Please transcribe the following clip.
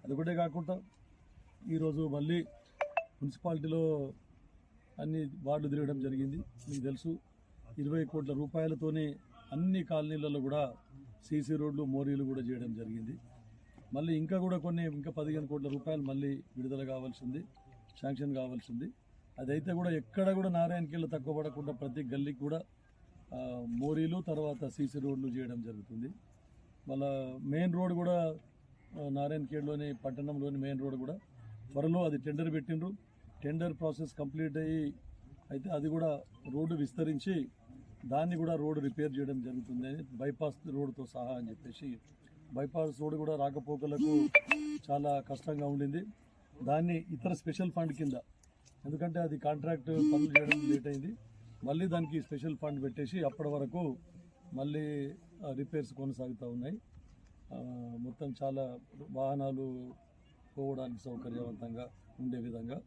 అదొకటే కాకుండా ఈరోజు మళ్ళీ మున్సిపాలిటీలో అన్ని వార్డులు తిరగడం జరిగింది. మీకు తెలుసు 20 కోట్ల రూపాయలతోనే అన్ని కాలనీలలో కూడా సీసీ రోడ్లు మోరీలు కూడా చేయడం జరిగింది. మళ్ళీ ఇంకా 15 కోట్ల రూపాయలు మళ్ళీ విడుదల కావాల్సింది, శాంక్షన్ కావాల్సింది. అదైతే కూడా ఎక్కడ కూడా నారాయణఖేడ్లో తక్కువ పడకుండా ప్రతి గల్లీకి కూడా మోరీలు తర్వాత సీసీ రోడ్లు చేయడం జరుగుతుంది. మళ్ళా మెయిన్ రోడ్ కూడా నారాయణఖేడ్లోని పట్టణంలోని మెయిన్ రోడ్ కూడా త్వరలో అది టెండర్ పెట్టిండ్రు. టెండర్ ప్రాసెస్ కంప్లీట్ అయితే అది కూడా రోడ్డు విస్తరించి దాన్ని కూడా రోడ్డు రిపేర్ చేయడం జరుగుతుంది అని బైపాస్ రోడ్డుతో సహా అని చెప్పేసి. బైపాస్ రోడ్డు కూడా రాకపోకలకు చాలా కష్టంగా ఉండింది. దాన్ని ఇతర స్పెషల్ ఫండ్ కింద, ఎందుకంటే అది కాంట్రాక్ట్ పనులు చేయడం లేట్ అయింది, మళ్ళీ దానికి స్పెషల్ ఫండ్ పెట్టేసి అప్పటి వరకు మళ్ళీ రిపేర్స్ కొనసాగుతూ ఉన్నాయి. మొత్తం చాలా వాహనాలు పోవడానికి సౌకర్యవంతంగా ఉండే విధంగా